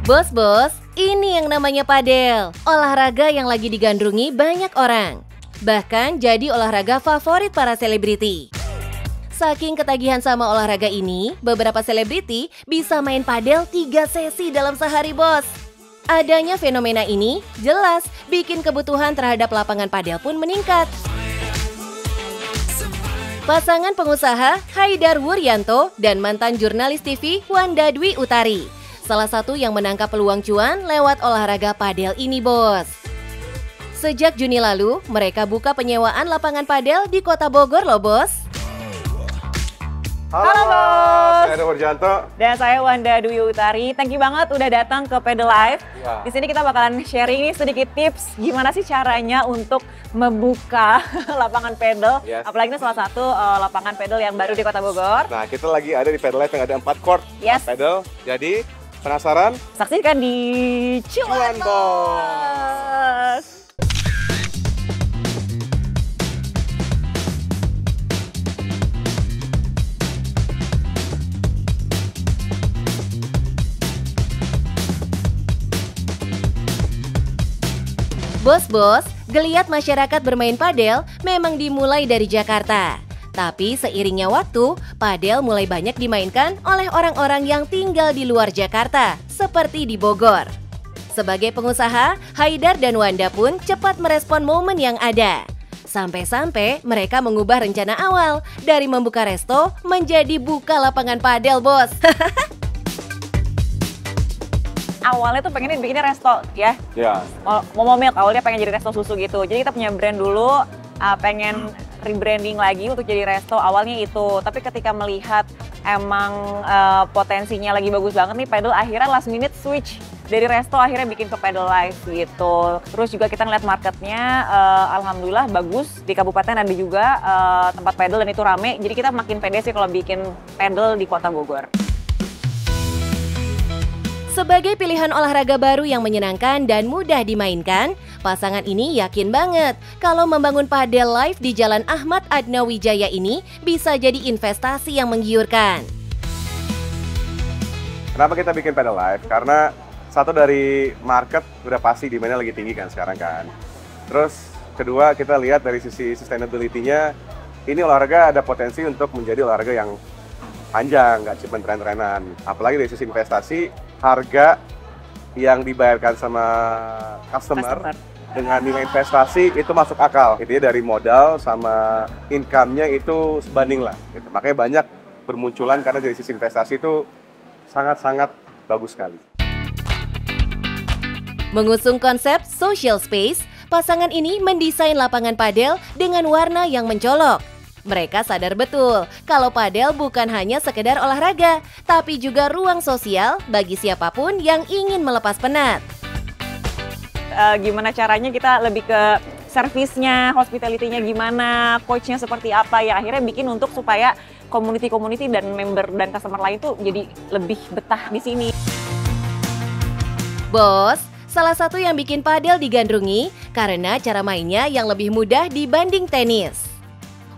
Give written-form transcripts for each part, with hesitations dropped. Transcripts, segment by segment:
Bos-bos, ini yang namanya padel. Olahraga yang lagi digandrungi banyak orang. Bahkan jadi olahraga favorit para selebriti. Saking ketagihan sama olahraga ini, beberapa selebriti bisa main padel 3 sesi dalam sehari, bos. Adanya fenomena ini jelas bikin kebutuhan terhadap lapangan padel pun meningkat. Pasangan pengusaha Haidar Wuryanto dan mantan jurnalis TV Wanda Dwi Utari, salah satu yang menangkap peluang cuan lewat olahraga padel ini, bos. Sejak Juni lalu, mereka buka penyewaan lapangan padel di Kota Bogor loh, bos. Halo bos, saya Haidar Wuryanto dan saya Wanda Dwi Utari. Thank you banget udah datang ke Padel Live. Ya. Di sini kita bakalan sharing nih sedikit tips gimana sih caranya untuk membuka lapangan padel. Yes. Apalagi ini salah satu lapangan padel yang baru di Kota Bogor. Nah, kita lagi ada di Padel Live yang ada 4 court Yes. padel. Jadi, penasaran? Saksikan di Cuan Cuan Bos. Bos-bos, geliat masyarakat bermain padel memang dimulai dari Jakarta. Tapi seiringnya waktu, padel mulai banyak dimainkan oleh orang-orang yang tinggal di luar Jakarta, seperti di Bogor. Sebagai pengusaha, Haidar dan Wanda pun cepat merespon momen yang ada. Sampai-sampai mereka mengubah rencana awal dari membuka resto menjadi buka lapangan padel, bos. Awalnya tuh pengennya bikinnya resto ya. Ya. Momo Milk awalnya pengen jadi resto susu gitu. Jadi kita punya brand dulu, pengen rebranding lagi untuk jadi resto. Awalnya itu, tapi ketika melihat emang potensinya lagi bagus banget nih padel, akhirnya last minute switch dari resto akhirnya bikin ke Padel Live gitu. Terus juga kita ngeliat marketnya, alhamdulillah bagus di kabupaten ada juga tempat padel dan itu rame. Jadi kita makin pede sih kalau bikin padel di Kota Bogor. Sebagai pilihan olahraga baru yang menyenangkan dan mudah dimainkan, pasangan ini yakin banget kalau membangun Padel Live di Jalan Ahmad Adnawi Jaya ini bisa jadi investasi yang menggiurkan. Kenapa kita bikin Padel Live? Karena satu dari market udah pasti demandnya lagi tinggi kan sekarang kan. Terus kedua kita lihat dari sisi sustainability-nya, ini olahraga ada potensi untuk menjadi olahraga yang panjang, nggak cuma tren-trenan. Apalagi dari sisi investasi, harga yang dibayarkan sama customer dengan nilai investasi itu masuk akal. Intinya dari modal sama income-nya itu sebanding lah. Gitu. Makanya banyak bermunculan karena dari sisi investasi itu sangat-sangat bagus sekali. Mengusung konsep social space, pasangan ini mendesain lapangan padel dengan warna yang mencolok. Mereka sadar betul kalau padel bukan hanya sekedar olahraga, tapi juga ruang sosial bagi siapapun yang ingin melepas penat. Gimana caranya kita lebih ke servisnya, hospitality-nya gimana, coach-nya seperti apa ya, akhirnya bikin untuk supaya community dan member dan customer lain tuh jadi lebih betah di sini. Bos, salah satu yang bikin padel digandrungi karena cara mainnya yang lebih mudah dibanding tenis.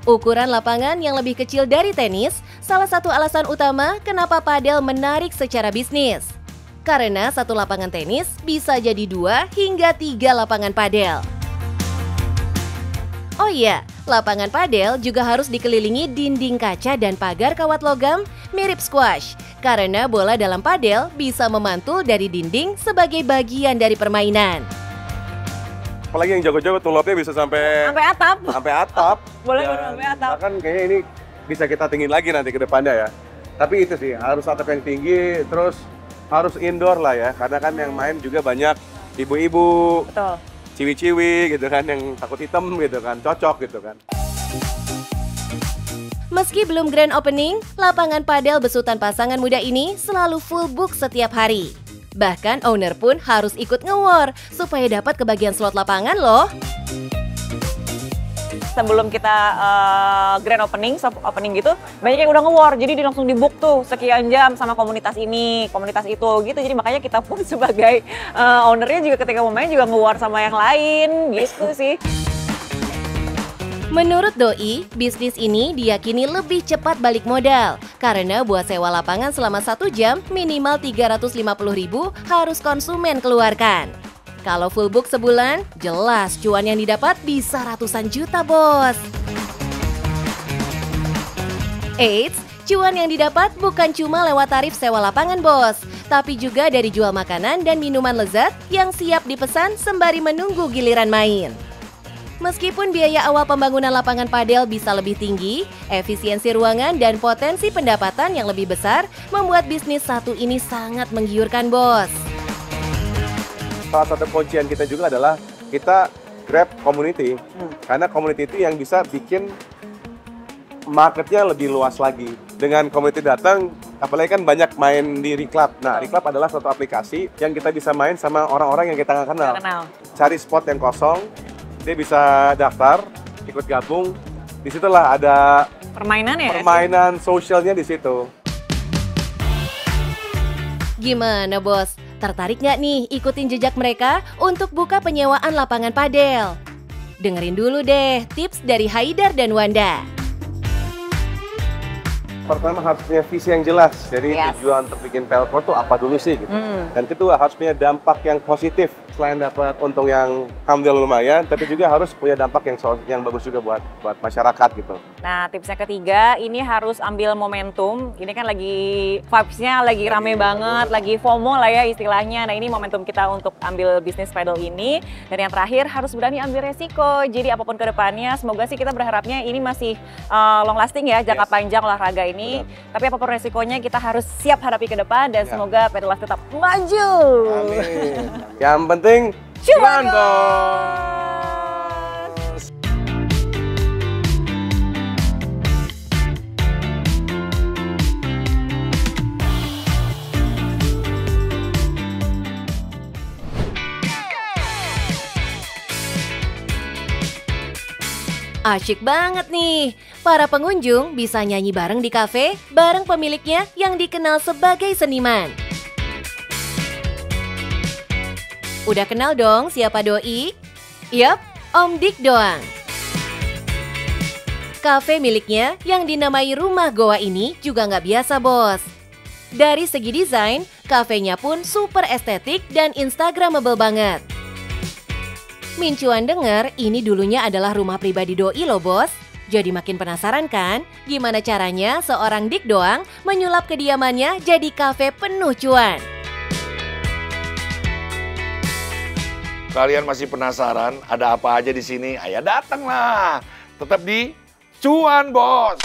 Ukuran lapangan yang lebih kecil dari tenis, salah satu alasan utama kenapa padel menarik secara bisnis. Karena satu lapangan tenis bisa jadi 2 hingga 3 lapangan padel. Oh iya, lapangan padel juga harus dikelilingi dinding kaca dan pagar kawat logam mirip squash. Karena bola dalam padel bisa memantul dari dinding sebagai bagian dari permainan. Apalagi yang jago-jago tuh lobnya bisa sampai atap. Sampai atap. Boleh Dan sampai atap. Bahkan kayaknya ini bisa kita tinggiin lagi nanti ke depannya ya. Tapi itu sih harus atap yang tinggi, terus harus indoor lah ya. Karena kan yang main juga banyak ibu-ibu, Betul. ciwi-ciwi gitu kan, yang takut hitam gitu kan, cocok gitu kan. Meski belum grand opening, lapangan padel besutan pasangan muda ini selalu full book setiap hari. Bahkan owner pun harus ikut nge-war supaya dapat kebagian slot lapangan loh. Sebelum kita grand opening, soft opening gitu, banyak yang udah nge-war, jadi dia langsung di-book tuh sekian jam sama komunitas ini, komunitas itu gitu. Jadi makanya kita pun sebagai ownernya juga ketika mau main juga nge-war sama yang lain gitu sih. Menurut Doi, bisnis ini diyakini lebih cepat balik modal karena buat sewa lapangan selama 1 jam minimal 350.000 harus konsumen keluarkan. Kalau full book sebulan, jelas cuan yang didapat bisa ratusan juta, bos. Eits, cuan yang didapat bukan cuma lewat tarif sewa lapangan, bos, tapi juga dari jual makanan dan minuman lezat yang siap dipesan sembari menunggu giliran main. Meskipun biaya awal pembangunan lapangan padel bisa lebih tinggi, efisiensi ruangan dan potensi pendapatan yang lebih besar membuat bisnis satu ini sangat menggiurkan, bos. Salah satu kuncian kita juga adalah kita grab community, karena community itu yang bisa bikin marketnya lebih luas lagi. Dengan community datang, apalagi kan banyak main di Reclub. Nah, Reclub adalah suatu aplikasi yang kita bisa main sama orang-orang yang kita nggak kenal. Cari spot yang kosong, dia bisa daftar, ikut gabung. Disitulah ada permainan sosialnya di situ. Gimana, bos? Tertarik nggak nih ikutin jejak mereka untuk buka penyewaan lapangan padel? Dengerin dulu deh tips dari Haidar dan Wanda. Pertama harus punya visi yang jelas. Jadi tujuan untuk bikin Pelco tuh apa dulu sih gitu. Dan kedua harus punya dampak yang positif. Selain dapat untung yang alhamdulillah lumayan, tapi juga harus punya dampak yang bagus juga buat masyarakat gitu. Nah, tips yang ketiga, ini harus ambil momentum. Ini kan lagi vibes-nya lagi rame banget, lagi FOMO lah ya istilahnya. Nah, ini momentum kita untuk ambil bisnis pedal ini. Dan yang terakhir harus berani ambil resiko. Jadi apapun ke depannya, semoga sih kita berharapnya ini masih long lasting ya, jangka panjang olahraga ini. Tapi apapun resikonya kita harus siap hadapi ke depan dan semoga Pedal Life tetap maju. Amin. Yang penting cuan, bos. Asyik banget nih. Para pengunjung bisa nyanyi bareng di kafe bareng pemiliknya yang dikenal sebagai seniman. Udah kenal dong siapa Doi? Yap, Om Dik doang. Kafe miliknya yang dinamai Rumah Goa ini juga nggak biasa, bos. Dari segi desain, kafenya pun super estetik dan instagramable banget. Mincuan denger ini dulunya adalah rumah pribadi Doi loh, bos. Jadi makin penasaran kan gimana caranya seorang Dik doang menyulap kediamannya jadi kafe penuh cuan. Kalian masih penasaran ada apa aja di sini? Ayo datanglah. Tetap di Cuan, bos.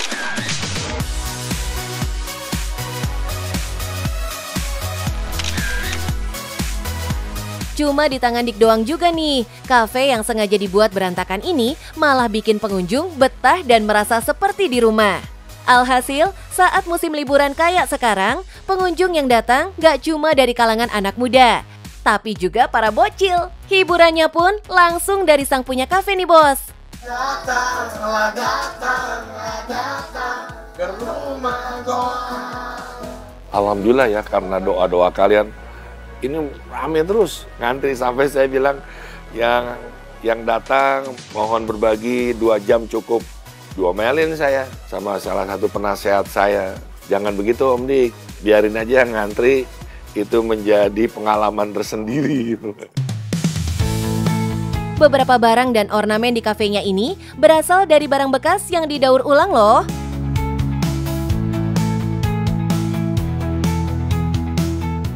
Cuma di tangan Dik doang juga nih, kafe yang sengaja dibuat berantakan ini malah bikin pengunjung betah dan merasa seperti di rumah. Alhasil, saat musim liburan kayak sekarang, pengunjung yang datang gak cuma dari kalangan anak muda, tapi juga para bocil. Hiburannya pun langsung dari sang punya kafe nih, bos. Datanglah, ke Rumah Goa. Alhamdulillah ya, karena doa-doa kalian ini rame terus, ngantri sampai saya bilang yang datang mohon berbagi 2 jam cukup. Diomelin saya sama salah satu penasehat saya. Jangan begitu Om Dik, biarin aja yang ngantri, itu menjadi pengalaman tersendiri gitu. Beberapa barang dan ornamen di kafenya ini berasal dari barang bekas yang didaur ulang loh.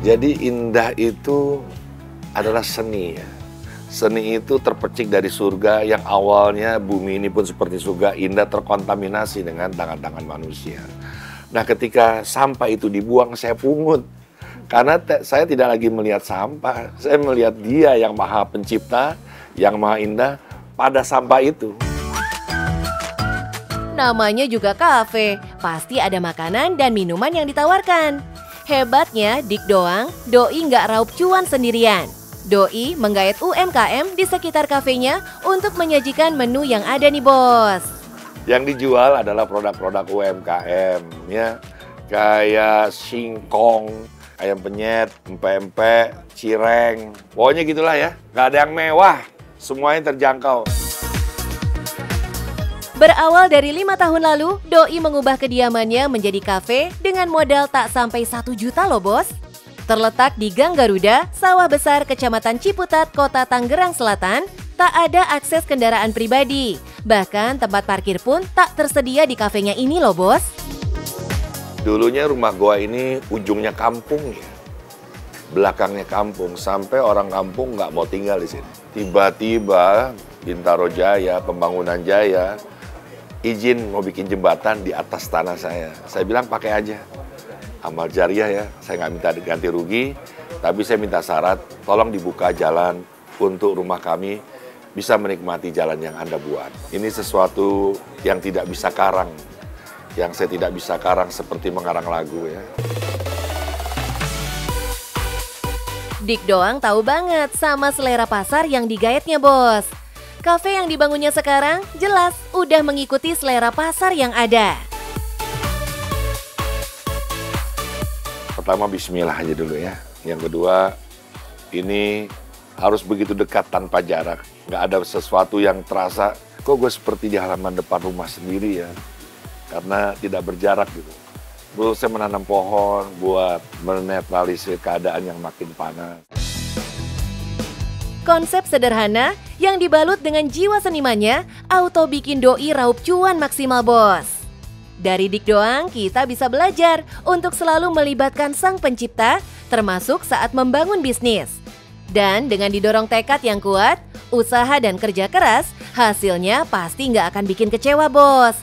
Jadi indah itu adalah seni ya. Seni itu terpercik dari surga yang awalnya bumi ini pun seperti surga, indah terkontaminasi dengan tangan-tangan manusia. Nah ketika sampah itu dibuang saya pungut. Karena saya tidak lagi melihat sampah, saya melihat Dia yang Maha Pencipta, yang Maha Indah pada sampah itu. Namanya juga kafe, pasti ada makanan dan minuman yang ditawarkan. Hebatnya Dik doang, Doi nggak raup cuan sendirian. Doi menggait UMKM di sekitar kafenya untuk menyajikan menu yang ada nih, bos. Yang dijual adalah produk-produk UMKM ya, kayak singkong, ayam penyet, empek-empek, cireng, pokoknya gitulah ya. Nggak ada yang mewah, semuanya terjangkau. Berawal dari 5 tahun lalu, Doi mengubah kediamannya menjadi kafe dengan modal tak sampai 1 juta loh bos. Terletak di Gang Garuda, Sawah Besar, Kecamatan Ciputat, Kota Tangerang Selatan, tak ada akses kendaraan pribadi. Bahkan tempat parkir pun tak tersedia di kafenya ini loh bos. Dulunya rumah gua ini ujungnya kampung ya. Belakangnya kampung, sampai orang kampung nggak mau tinggal di sini. Tiba-tiba Bintaro Jaya, Pembangunan Jaya, izin mau bikin jembatan di atas tanah saya. Saya bilang pakai aja, amal jariah ya, saya nggak minta ganti rugi, tapi saya minta syarat, tolong dibuka jalan untuk rumah kami bisa menikmati jalan yang Anda buat. Ini sesuatu yang tidak bisa karang, yang saya tidak bisa karang seperti mengarang lagu ya. Dik doang tahu banget sama selera pasar yang digaetnya bos. Kafe yang dibangunnya sekarang jelas udah mengikuti selera pasar yang ada. Pertama bismillah aja dulu ya. Yang kedua, ini harus begitu dekat tanpa jarak. Nggak ada sesuatu yang terasa, kok gue seperti di halaman depan rumah sendiri ya. Karena tidak berjarak gitu. Dulu saya menanam pohon buat menetralisir keadaan yang makin panas. Konsep sederhana yang dibalut dengan jiwa senimannya, auto bikin Doi raup cuan maksimal bos. Dari Dik doang kita bisa belajar untuk selalu melibatkan sang pencipta, termasuk saat membangun bisnis. Dan dengan didorong tekad yang kuat, usaha dan kerja keras, hasilnya pasti nggak akan bikin kecewa bos.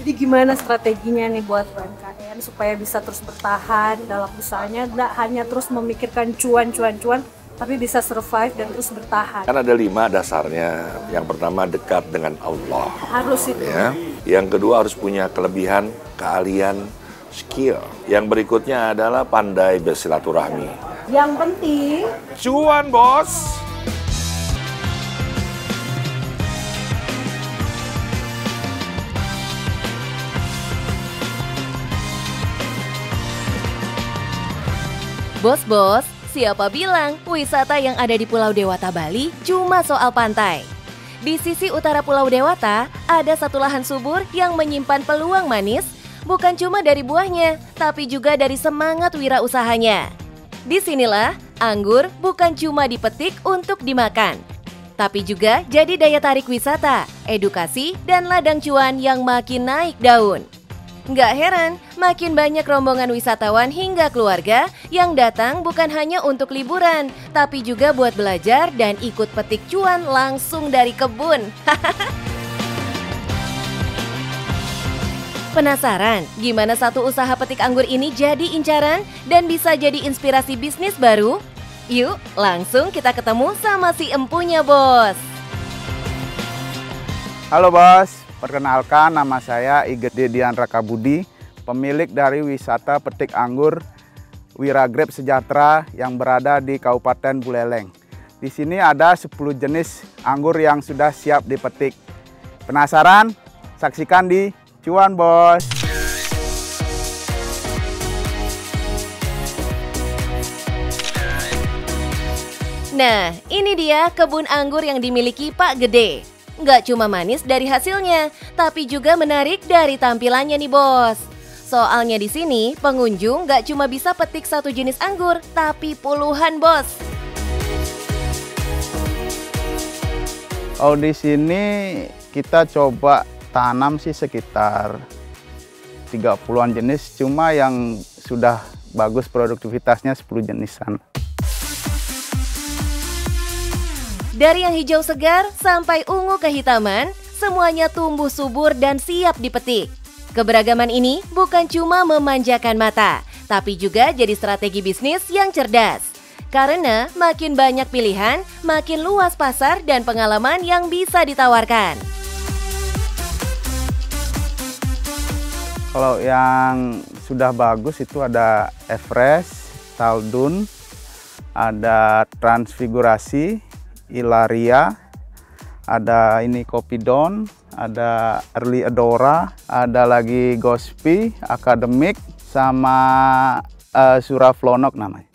Jadi gimana strateginya nih buat UMKM supaya bisa terus bertahan dalam usahanya, nggak hanya terus memikirkan cuan, tapi bisa survive dan terus bertahan. Kan ada 5 dasarnya. Yang pertama dekat dengan Allah. Harus itu. Ya. Yang kedua harus punya kelebihan, keahlian, skill. Yang berikutnya adalah pandai bersilaturahmi. Yang penting Cuan bos. Bos-bos, siapa bilang wisata yang ada di Pulau Dewata Bali cuma soal pantai? Di sisi utara Pulau Dewata, ada satu lahan subur yang menyimpan peluang manis, bukan cuma dari buahnya, tapi juga dari semangat wirausahanya. Disinilah, anggur bukan cuma dipetik untuk dimakan, tapi juga jadi daya tarik wisata, edukasi, dan ladang cuan yang makin naik daun. Nggak heran, makin banyak rombongan wisatawan hingga keluarga yang datang bukan hanya untuk liburan, tapi juga buat belajar dan ikut petik cuan langsung dari kebun. Penasaran gimana satu usaha petik anggur ini jadi incaran dan bisa jadi inspirasi bisnis baru? Yuk, langsung kita ketemu sama si empunya bos. Halo bos, perkenalkan nama saya Iget Dedian Rakabudi, pemilik dari wisata petik anggur Wiragrep Sejahtera yang berada di Kabupaten Buleleng. Di sini ada 10 jenis anggur yang sudah siap dipetik. Penasaran? Saksikan di Cuan Bos. Nah, ini dia kebun anggur yang dimiliki Pak Gede. Nggak cuma manis dari hasilnya, tapi juga menarik dari tampilannya nih bos. Soalnya di sini pengunjung nggak cuma bisa petik satu jenis anggur, tapi puluhan bos. Oh, di sini kita coba tanam sih sekitar 30-an jenis, cuma yang sudah bagus produktivitasnya 10 jenisan. Dari yang hijau segar sampai ungu kehitaman, semuanya tumbuh subur dan siap dipetik. Keberagaman ini bukan cuma memanjakan mata, tapi juga jadi strategi bisnis yang cerdas. Karena makin banyak pilihan, makin luas pasar dan pengalaman yang bisa ditawarkan. Kalau yang sudah bagus itu ada Everest, Taldun, ada Transfigurasi, Ilaria, ada ini Kopidon, ada Early Adora, ada lagi Gospi, Akademik, sama Suraflonok namanya.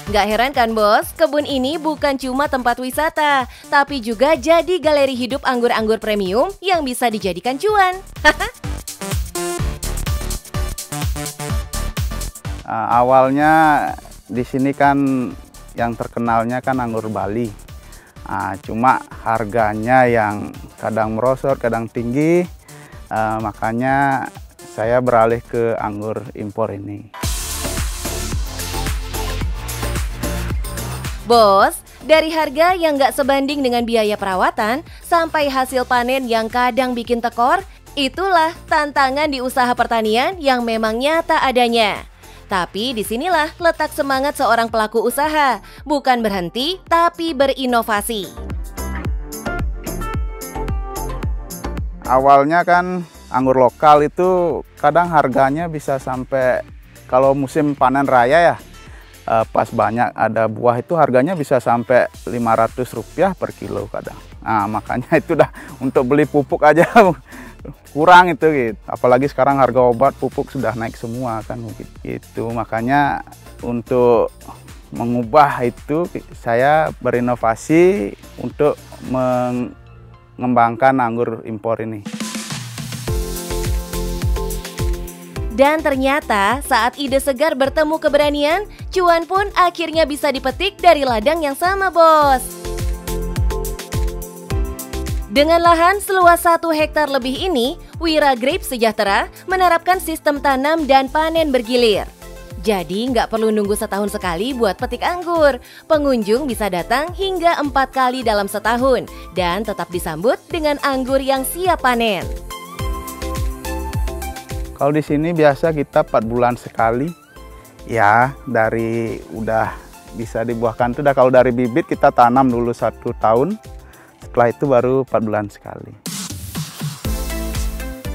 Nggak heran kan bos, kebun ini bukan cuma tempat wisata, tapi juga jadi galeri hidup anggur-anggur premium yang bisa dijadikan cuan. Awalnya di sini kan yang terkenalnya kan anggur Bali. Cuma harganya yang kadang merosot, kadang tinggi, makanya saya beralih ke anggur impor ini. Bos, dari harga yang nggak sebanding dengan biaya perawatan sampai hasil panen yang kadang bikin tekor, itulah tantangan di usaha pertanian yang memang nyata adanya. Tapi disinilah letak semangat seorang pelaku usaha, bukan berhenti tapi berinovasi. Awalnya kan anggur lokal itu kadang harganya bisa sampai, kalau musim panen raya ya, pas banyak ada buah itu harganya bisa sampai Rp500 per kilo kadang. Makanya itu dah untuk beli pupuk aja kurang itu gitu. Apalagi sekarang harga obat pupuk sudah naik semua kan gitu. Makanya untuk mengubah itu saya berinovasi untuk mengembangkan anggur impor ini. Dan ternyata saat ide segar bertemu keberanian, cuan pun akhirnya bisa dipetik dari ladang yang sama bos. Dengan lahan seluas 1 hektar lebih ini, Wira Grape Sejahtera menerapkan sistem tanam dan panen bergilir. Jadi nggak perlu nunggu setahun sekali buat petik anggur. Pengunjung bisa datang hingga 4 kali dalam setahun dan tetap disambut dengan anggur yang siap panen. Kalau di sini biasa kita 4 bulan sekali. Ya, dari udah bisa dibuahkan itu kalau dari bibit kita tanam dulu 1 tahun. Setelah itu baru 4 bulan sekali.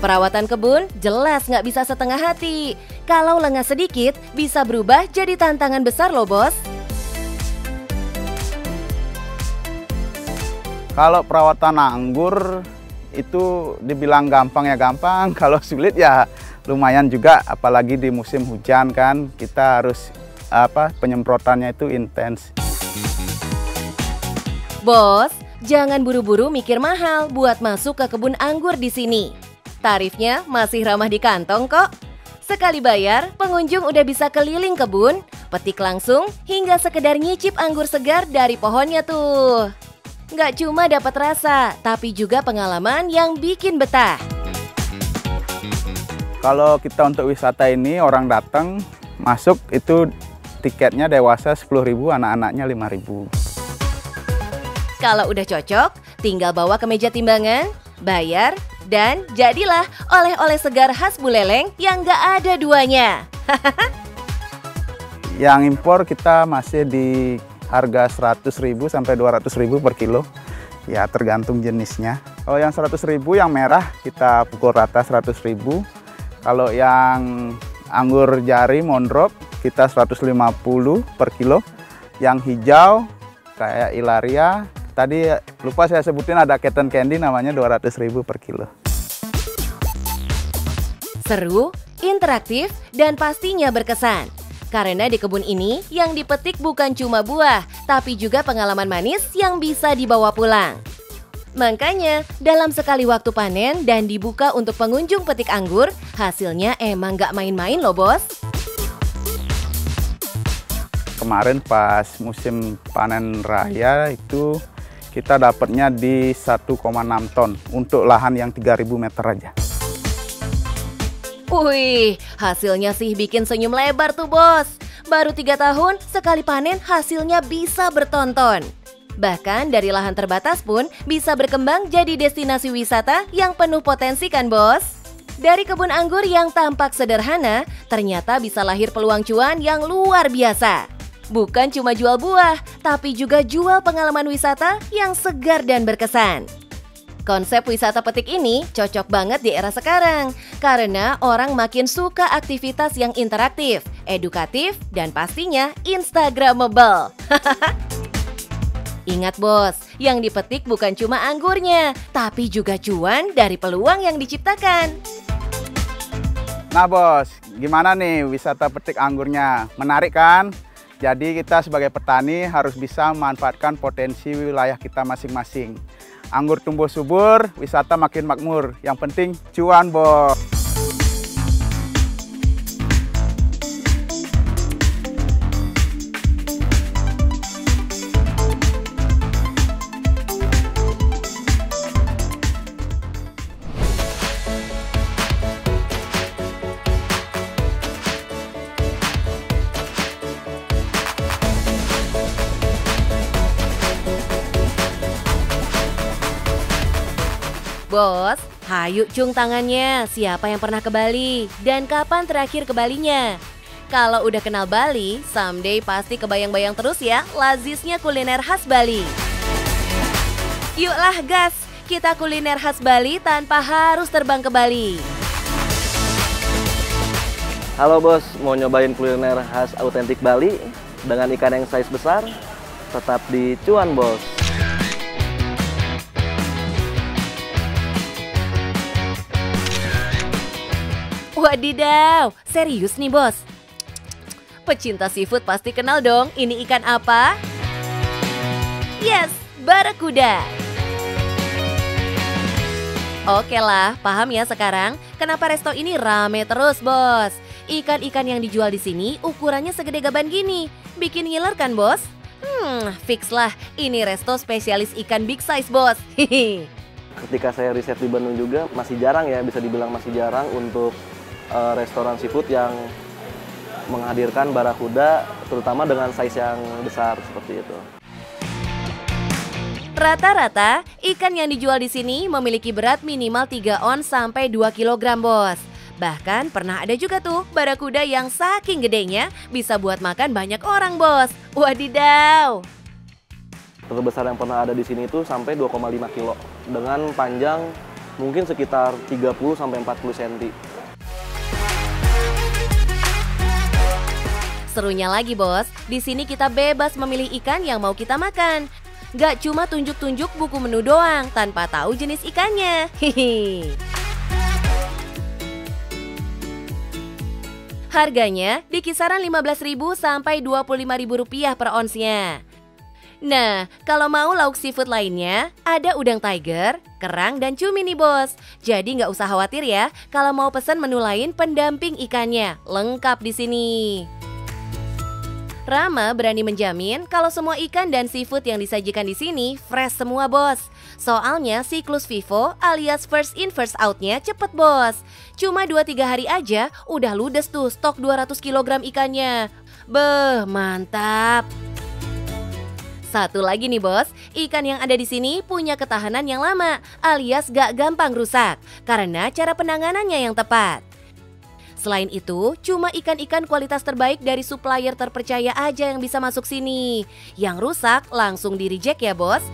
Perawatan kebun jelas nggak bisa setengah hati. Kalau lengah sedikit bisa berubah jadi tantangan besar loh bos. Kalau perawatan anggur itu dibilang gampang ya gampang, kalau sulit ya lumayan juga, apalagi di musim hujan kan kita harus penyemprotannya itu intens. Bos, jangan buru-buru mikir mahal buat masuk ke kebun anggur di sini. Tarifnya masih ramah di kantong kok. Sekali bayar, pengunjung udah bisa keliling kebun, petik langsung hingga sekedar nyicip anggur segar dari pohonnya tuh. Nggak cuma dapat rasa, tapi juga pengalaman yang bikin betah. Kalau kita untuk wisata ini orang datang masuk itu tiketnya dewasa 10.000, anak-anaknya 5.000. Kalau udah cocok, tinggal bawa ke meja timbangan, bayar, dan jadilah oleh-oleh segar khas Buleleng yang nggak ada duanya. Yang impor kita masih di harga 100.000 sampai 200.000 per kilo. Ya tergantung jenisnya. Kalau yang 100.000 yang merah kita pukul rata 100.000. Kalau yang anggur jari mondrop kita 150 per kilo. Yang hijau kayak Ilaria, tadi lupa saya sebutin ada cotton candy namanya 200.000 per kilo. Seru, interaktif, dan pastinya berkesan. Karena di kebun ini yang dipetik bukan cuma buah, tapi juga pengalaman manis yang bisa dibawa pulang. Makanya, dalam sekali waktu panen dan dibuka untuk pengunjung petik anggur, hasilnya emang nggak main-main loh bos. Kemarin pas musim panen raya itu kita dapatnya di 1,6 ton untuk lahan yang 3.000 meter aja. Wih, hasilnya sih bikin senyum lebar tuh bos. Baru 3 tahun, sekali panen hasilnya bisa bertonton. Bahkan dari lahan terbatas pun bisa berkembang jadi destinasi wisata yang penuh potensi kan bos? Dari kebun anggur yang tampak sederhana, ternyata bisa lahir peluang cuan yang luar biasa. Bukan cuma jual buah, tapi juga jual pengalaman wisata yang segar dan berkesan. Konsep wisata petik ini cocok banget di era sekarang, karena orang makin suka aktivitas yang interaktif, edukatif, dan pastinya instagramable. Ingat bos, yang dipetik bukan cuma anggurnya, tapi juga cuan dari peluang yang diciptakan. Nah bos, gimana nih wisata petik anggurnya? Menarik kan? Jadi kita sebagai petani harus bisa memanfaatkan potensi wilayah kita masing-masing. Anggur tumbuh subur, wisata makin makmur. Yang penting cuan, Bos. Bos, hayu cung tangannya, siapa yang pernah ke Bali? Dan kapan terakhir ke Balinya? Kalau udah kenal Bali, someday pasti kebayang-bayang terus ya lazisnya kuliner khas Bali. Yuklah gas, kita kuliner khas Bali tanpa harus terbang ke Bali. Halo bos, mau nyobain kuliner khas autentik Bali dengan ikan yang size besar? Tetap di Cuan Bos. Wadidaw, serius nih bos? Pecinta seafood pasti kenal dong, ini ikan apa? Yes, barakuda. Oke lah, paham ya sekarang kenapa resto ini rame terus bos. Ikan-ikan yang dijual di sini ukurannya segede gaban gini. Bikin ngiler kan bos? Fix lah, ini resto spesialis ikan big size bos. Ketika saya riset di Bandung juga masih jarang ya, bisa dibilang masih jarang untuk restoran seafood yang menghadirkan barakuda, terutama dengan size yang besar seperti itu. Rata-rata, ikan yang dijual di sini memiliki berat minimal 3 ons sampai 2 kg bos. Bahkan pernah ada juga tuh barakuda yang saking gedenya bisa buat makan banyak orang bos. Wadidaw! Terbesar yang pernah ada di sini itu sampai 2,5 kilo dengan panjang mungkin sekitar 30 sampai 40 cm. Serunya lagi bos, di sini kita bebas memilih ikan yang mau kita makan. Gak cuma tunjuk-tunjuk buku menu doang tanpa tahu jenis ikannya. Hihi. Harganya di kisaran Rp15.000 sampai Rp25.000 per onsnya. Nah, kalau mau lauk seafood lainnya, ada udang tiger, kerang, dan cumi nih bos. Jadi nggak usah khawatir ya, kalau mau pesan menu lain pendamping ikannya, lengkap di sini. Rama berani menjamin kalau semua ikan dan seafood yang disajikan di sini fresh semua bos. Soalnya siklus FIFO alias first in first out-nya cepet bos. Cuma 2-3 hari aja udah ludes tuh stok 200 kg ikannya. Beh, mantap. Satu lagi nih bos, ikan yang ada di sini punya ketahanan yang lama alias gak gampang rusak karena cara penanganannya yang tepat. Selain itu, cuma ikan-ikan kualitas terbaik dari supplier terpercaya aja yang bisa masuk sini. Yang rusak langsung di-reject ya bos.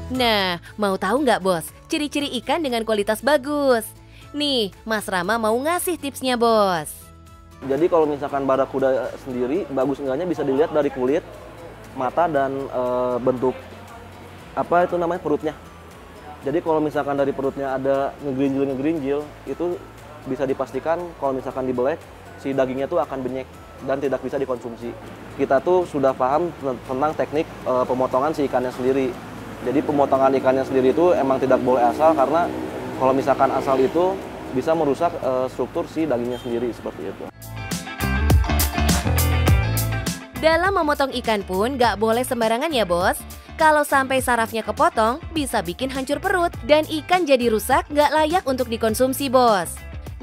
Nah, mau tahu nggak bos, ciri-ciri ikan dengan kualitas bagus? Nih, Mas Rama mau ngasih tipsnya bos. Jadi kalau misalkan barakuda sendiri, bagus enggaknya bisa dilihat dari kulit, mata, dan bentuk apa itu namanya perutnya. Jadi kalau misalkan dari perutnya ada ngegerinjil, itu bisa dipastikan kalau misalkan dibelek, si dagingnya tuh akan benyek dan tidak bisa dikonsumsi. Kita tuh sudah paham tentang teknik pemotongan si ikannya sendiri. Jadi pemotongan ikannya sendiri itu emang tidak boleh asal, karena kalau misalkan asal itu bisa merusak struktur si dagingnya sendiri seperti itu. Dalam memotong ikan pun gak boleh sembarangan ya bos. Kalau sampai sarafnya kepotong, bisa bikin hancur perut dan ikan jadi rusak gak layak untuk dikonsumsi bos.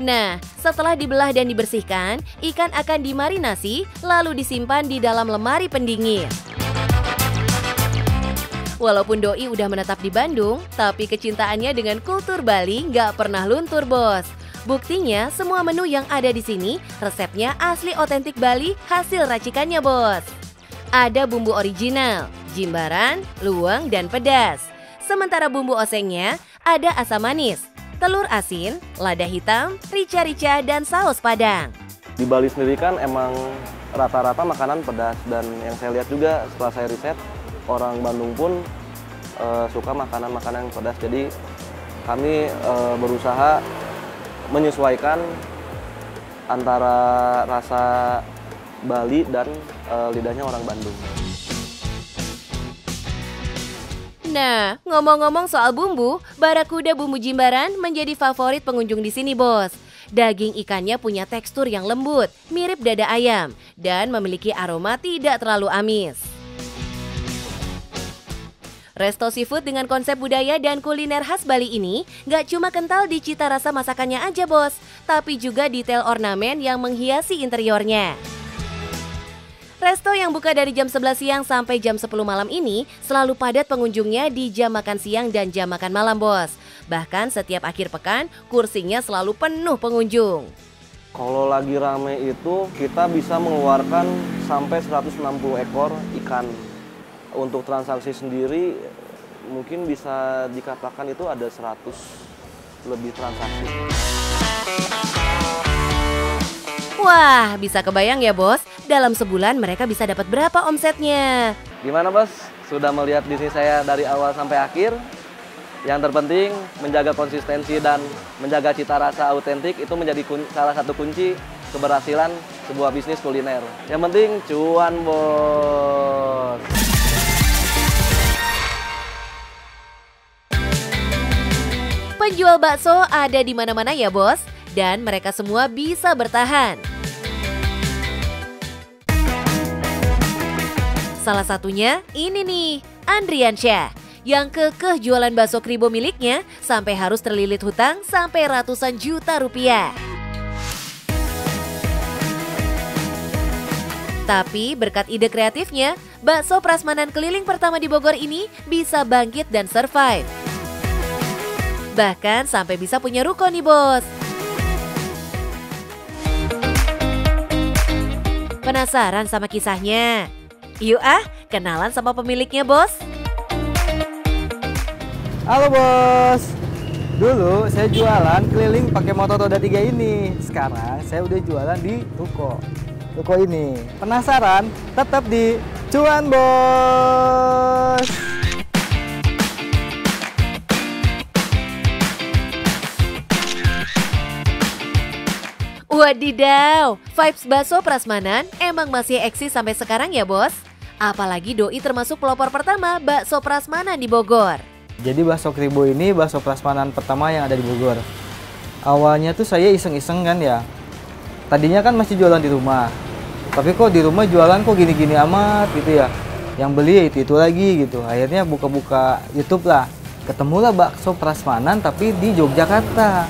Nah, setelah dibelah dan dibersihkan, ikan akan dimarinasi lalu disimpan di dalam lemari pendingin. Walaupun Doi udah menetap di Bandung, tapi kecintaannya dengan kultur Bali nggak pernah luntur bos. Buktinya semua menu yang ada di sini resepnya asli otentik Bali hasil racikannya bos. Ada bumbu original, jimbaran, luweng, dan pedas. Sementara bumbu osengnya ada asam manis, telur asin, lada hitam, rica-rica, dan saus padang. Di Bali sendiri kan emang rata-rata makanan pedas, dan yang saya lihat juga setelah saya riset, orang Bandung pun suka makanan-makanan yang pedas. Jadi kami berusaha menyesuaikan antara rasa Bali dan lidahnya orang Bandung. Nah, ngomong-ngomong soal bumbu, barakuda bumbu Jimbaran menjadi favorit pengunjung di sini, Bos. Daging ikannya punya tekstur yang lembut, mirip dada ayam, dan memiliki aroma tidak terlalu amis. Resto seafood dengan konsep budaya dan kuliner khas Bali ini gak cuma kental di cita rasa masakannya aja, Bos, tapi juga detail ornamen yang menghiasi interiornya. Resto yang buka dari jam 11 siang sampai jam 10 malam ini selalu padat pengunjungnya di jam makan siang dan jam makan malam, Bos. Bahkan setiap akhir pekan, kursinya selalu penuh pengunjung. Kalau lagi rame itu kita bisa mengeluarkan sampai 160 ekor ikan. Untuk transaksi sendiri mungkin bisa dikatakan itu ada 100 lebih transaksi. Wah, bisa kebayang ya, Bos, dalam sebulan mereka bisa dapat berapa omsetnya? Gimana, Bos? Sudah melihat bisnis saya dari awal sampai akhir? Yang terpenting menjaga konsistensi dan menjaga cita rasa autentik itu menjadi salah satu kunci keberhasilan sebuah bisnis kuliner. Yang penting cuan, Bos. Penjual bakso ada di mana-mana ya, Bos, dan mereka semua bisa bertahan. Salah satunya ini nih, Andriansyah, yang kekeh jualan bakso kribo miliknya sampai harus terlilit hutang sampai ratusan juta rupiah. Tapi berkat ide kreatifnya, bakso prasmanan keliling pertama di Bogor ini bisa bangkit dan survive. Bahkan sampai bisa punya ruko nih, Bos. Penasaran sama kisahnya? Yuk kenalan sama pemiliknya, Bos. Halo, Bos. Dulu saya jualan keliling pakai motor roda 3 ini. Sekarang saya udah jualan di ruko ini. Penasaran? Tetap di Cuan, Bos. Wadidaw, vibes bakso prasmanan emang masih eksis sampai sekarang ya, Bos? Apalagi Doi termasuk pelopor pertama bakso prasmanan di Bogor. Jadi bakso kribo ini bakso prasmanan pertama yang ada di Bogor. Awalnya tuh saya iseng-iseng kan ya. Tadinya kan masih jualan di rumah. Tapi kok di rumah jualan kok gini-gini amat gitu ya. Yang beli ya itu lagi gitu. Akhirnya buka-buka YouTube lah. Ketemulah bakso prasmanan tapi di Yogyakarta.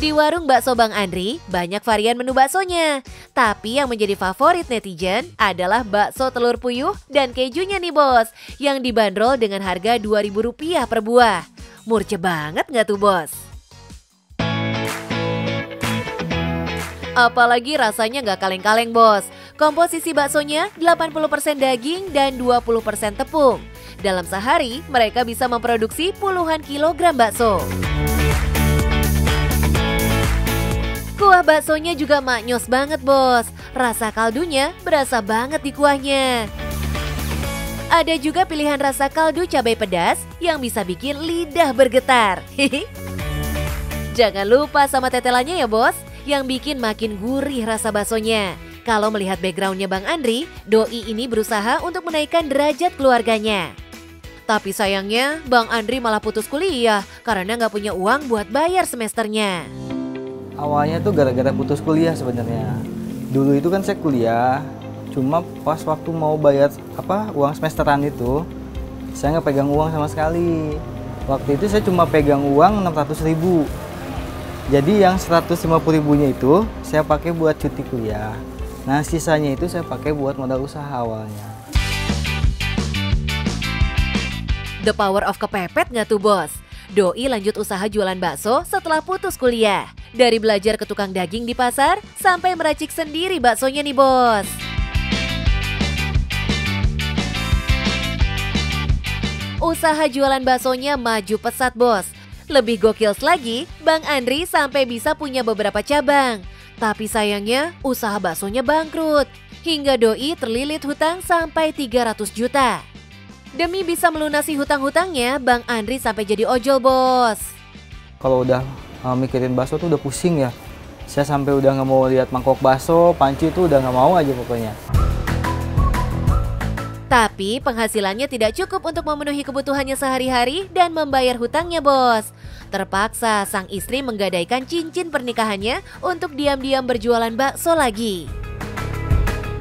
Di warung bakso Bang Andri, banyak varian menu baksonya. Tapi yang menjadi favorit netizen adalah bakso telur puyuh dan kejunya nih, Bos, yang dibanderol dengan harga Rp2.000 per buah. Murce banget nggak tuh, Bos? Apalagi rasanya nggak kaleng-kaleng, Bos. Komposisi baksonya 80% daging dan 20% tepung. Dalam sehari, mereka bisa memproduksi puluhan kilogram bakso. Kuah baksonya juga maknyos banget, Bos. Rasa kaldunya berasa banget di kuahnya. Ada juga pilihan rasa kaldu cabai pedas yang bisa bikin lidah bergetar. Jangan lupa sama tetelannya ya, Bos, yang bikin makin gurih rasa baksonya. Kalau melihat backgroundnya Bang Andri, Doi ini berusaha untuk menaikkan derajat keluarganya. Tapi sayangnya Bang Andri malah putus kuliah karena nggak punya uang buat bayar semesternya. Awalnya tuh gara-gara putus kuliah sebenarnya. Dulu itu kan saya kuliah, cuma pas waktu mau bayar uang semesteran itu, saya nggak pegang uang sama sekali. Waktu itu saya cuma pegang uang 600.000. Jadi yang 150.000-nya itu saya pakai buat cuti kuliah. Nah sisanya itu saya pakai buat modal usaha awalnya. The power of kepepet nggak tuh, Bos? Doi lanjut usaha jualan bakso setelah putus kuliah. Dari belajar ke tukang daging di pasar, sampai meracik sendiri baksonya nih, Bos. Usaha jualan baksonya maju pesat, Bos. Lebih gokil lagi, Bang Andri sampai bisa punya beberapa cabang. Tapi sayangnya, usaha baksonya bangkrut. Hingga Doi terlilit hutang sampai 300 juta. Demi bisa melunasi hutang-hutangnya, Bang Andri sampai jadi ojol, Bos. Kalau udah mikirin bakso tuh udah pusing ya. Saya sampai udah nggak mau lihat mangkok bakso, panci itu udah nggak mau aja pokoknya. Tapi penghasilannya tidak cukup untuk memenuhi kebutuhannya sehari-hari dan membayar hutangnya, Bos. Terpaksa sang istri menggadaikan cincin pernikahannya untuk diam-diam berjualan bakso lagi.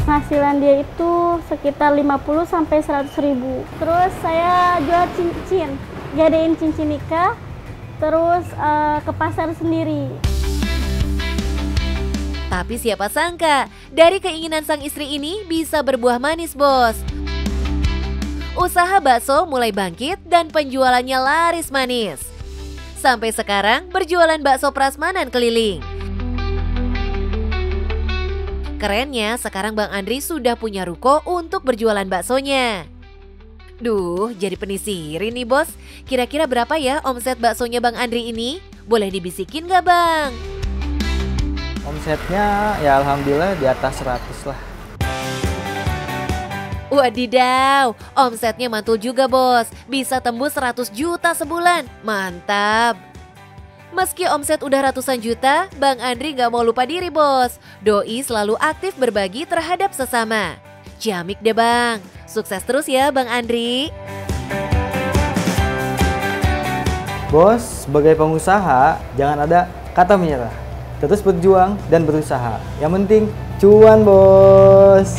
Penghasilan dia itu sekitar 50 sampai 100 ribu. Terus saya jual cincin, gadein cincin nikah, terus ke pasar sendiri. Tapi siapa sangka, dari keinginan sang istri ini bisa berbuah manis, Bos. Usaha bakso mulai bangkit dan penjualannya laris manis. Sampai sekarang berjualan bakso prasmanan keliling. Kerennya sekarang Bang Andri sudah punya ruko untuk berjualan baksonya. Duh, jadi penisiri nih, Bos. Kira-kira berapa ya omset baksonya Bang Andri ini? Boleh dibisikin gak, Bang? Omsetnya ya alhamdulillah di atas 100 lah. Wadidaw, omsetnya mantul juga, Bos. Bisa tembus 100 juta sebulan. Mantap. Meski omset udah ratusan juta, Bang Andri gak mau lupa diri, Bos. Doi selalu aktif berbagi terhadap sesama. Ciamik deh, Bang. Sukses terus ya, Bang Andri. Bos, sebagai pengusaha jangan ada kata menyerah. Terus berjuang dan berusaha. Yang penting cuan, Bos.